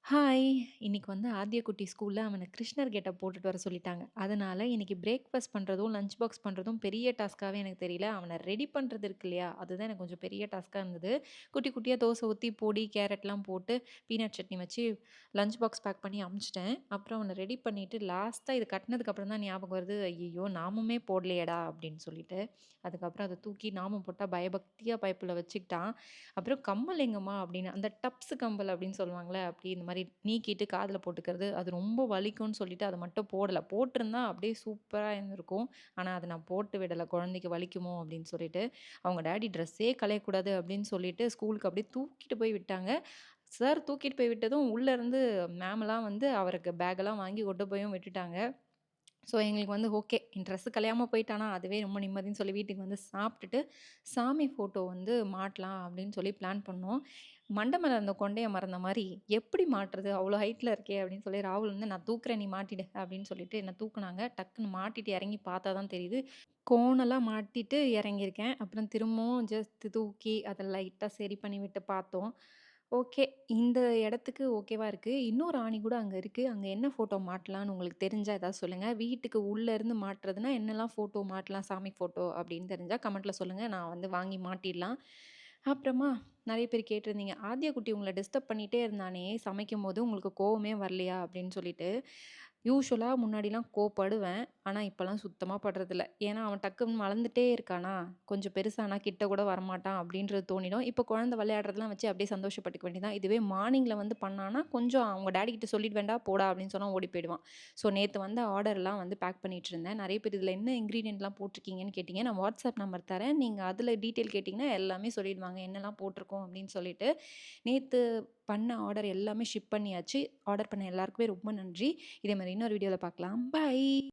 Hi! இன்னைக்கு வந்து ஆத்யகுட்டி ஸ்கூல்ல அவன கிருஷ்ணர் கெட்டப் போட்டுட்டு வர சொல்லிட்டாங்க. அதனால இன்னைக்கு பிரேக்ஃபாஸ்ட் பண்றதும், லஞ்ச் பாக்ஸ் பண்றதும் பெரிய டாஸ்க்காவே எனக்கு தெரியல. அவன ரெடி பண்றது இருக்கு இல்லையா? அதுதான் எனக்கு கொஞ்சம் பெரிய டாஸ்க்கா இருந்தது. குட்டி குட்டியா தோசை ஊத்தி, பொடி, கேரட்லாம் போட்டு, பீனட் சட்னி வச்சு லஞ்ச் பாக்ஸ் பேக் பண்ணி அனுப்பிச்சுட்டேன். அப்புறம் அவன ரெடி பண்ணிட்டு லாஸ்ட்டா இது கட்டுனதுக்கு அப்புறம் தான் ஞாபகம் வருது, "ஐயய்யோ! நாமமே போடலையேடா!" அப்படின்னு சொல்லிட்டு. அதுக்கப்புறம் அத தூக்கி நாமம் போட்டா பயபக்தியா பைப்புல வச்சுக்கிட்டான். அப்புறம் கம்மல் எங்கம்மா அப்படின்னு அந்த டப்ஸ் கம்பல் அப்படின்னு சொல்லுவாங்கல்ல, அப்படி இந்த மாரி நீக்கிட்டு காதுல போட்டுக்கிறது. அது ரொம்ப வலிக்கும்னு சொல்லிட்டு அத மட்டும் போடல. போட்டிருந்தா அப்படியே சூப்பரா இருந்திருக்கும். ஆனா அத நான் போட்டு விடல. குழந்தைக்கு வலிக்குமோ அப்படின்னு சொல்லிட்டு. அவங்க டாடி ட்ரெஸ்ஸே கலையக்கூடாது அப்படின்னு சொல்லிட்டு ஸ்கூலுக்கு அப்படியே தூக்கிட்டு போய் விட்டாங்க. சார் தூக்கிட்டு போய் விட்டதும் உள்ள இருந்து மேம்லாம் வந்து அவருக்கு பேக்கெல்லாம் வாங்கி கொண்டு போயும் விட்டுட்டாங்க. ஸோ எங்களுக்கு வந்து ஓகே. ட்ரெஸ்ஸு கலையாம போயிட்டானா, அதுவே ரொம்ப நிம்மதின்னு சொல்லி வீட்டுக்கு வந்து சாப்பிட்டுட்டு, சாமி ஃபோட்டோ வந்து மாட்டலாம் அப்படின்னு சொல்லி பிளான் பண்ணோம். மண்டை மேல இருந்த கொண்டைய மறந்த மாரி, எப்படி மாட்டுறது? அவ்வளோ ஹைட்ல இருக்கே அப்படின்னு சொல்லி ராகுல் வந்து, "நான் தூக்குறேன் நீ மாட்டிடு" அப்படின்னு சொல்லிட்டு என்ன தூக்குனாங்க. டக்குன்னு மாட்டிட்டு இறங்கி பார்த்தா தான் தெரியுது. கோணலா மாட்டிட்டு இறங்கியிருக்கேன். அப்புறம் திரும்பவும் ஜஸ்ட் தூக்கி அத லைட்டா சரி பண்ணி விட்டு பார்த்தோம். ஓகே. இந்த இடத்துக்கு ஓகேவா இருக்கு. இன்னொரு ஆணி கூட அங்க இருக்கு. அங்க என்ன ஃபோட்டோ மாட்டலான்னு உங்களுக்கு தெரிஞ்சா ஏதாவது சொல்லுங்க. வீட்டுக்கு உள்ள இருந்து மாட்டுறதுன்னா என்னலாம் ஃபோட்டோ மாட்டலாம் சாமி ஃபோட்டோ அப்படின்னு தெரிஞ்சா கமெண்ட்ல சொல்லுங்க. நான் வந்து வாங்கி மாட்டிடலாம். அப்புறமா நெறைய பேர் கேட்டிருந்தீங்க. "ஆத்யா குட்டி உங்கள டிஸ்டர்ப் பண்ணிட்டே இருந்தானே, சமைக்கும்போது உங்களுக்கு கோவமே வரலையா?" அப்படின்னு சொல்லிட்டு. யூசுவலா முன்னாடிலாம் கோவப்படுவேன். ஆனா இப்பலாம் சுத்தமா படுறதில்ல. ஏன்னா அவன் டக்குன்னு வளர்ந்துட்டே இருக்கானா, கொஞ்சம் பெருசானா கிட்ட கூட வரமாட்டான் அப்படின்றது தோணிடும். இப்போ குழந்தை விளையாடுறதெல்லாம் வச்சு அப்படியே சந்தோஷப்பட்டுக்க வேண்டியது தான். இதுவே மார்னிங்ல வந்து பண்ணானா, கொஞ்சம் அவங்க டாடி கிட்ட சொல்லிடுவேன்டா போடா அப்படின்னு சொன்னா ஓடி போயிடுவான். ஸோ நேத்து வந்த ஆர்டர்லாம் வந்து பேக் பண்ணிட்டுருந்தேன். நெறைய பேர் இதில என்ன இன்கிரீடியன்ட்லாம் போட்டிருக்கீங்கன்னு கேட்டீங்க. நான் வாட்ஸ்அப் நம்பர் தரேன். நீங்க அதில டீட்டெயில் கேட்டீங்கன்னா எல்லாமே சொல்லிடுவாங்க. என்னலாம் போட்டிருக்கோம் அப்படின்னு சொல்லிட்டு. நேத்து பண்ண ஆர்டர் எல்லாமே ஷிப் பண்ணியாச்சு. ஆர்டர் பண்ண எல்லாருக்குமே ரொம்ப நன்றி. இதே மாரி இன்னொரு வீடியோல பார்க்கலாம். பாய்.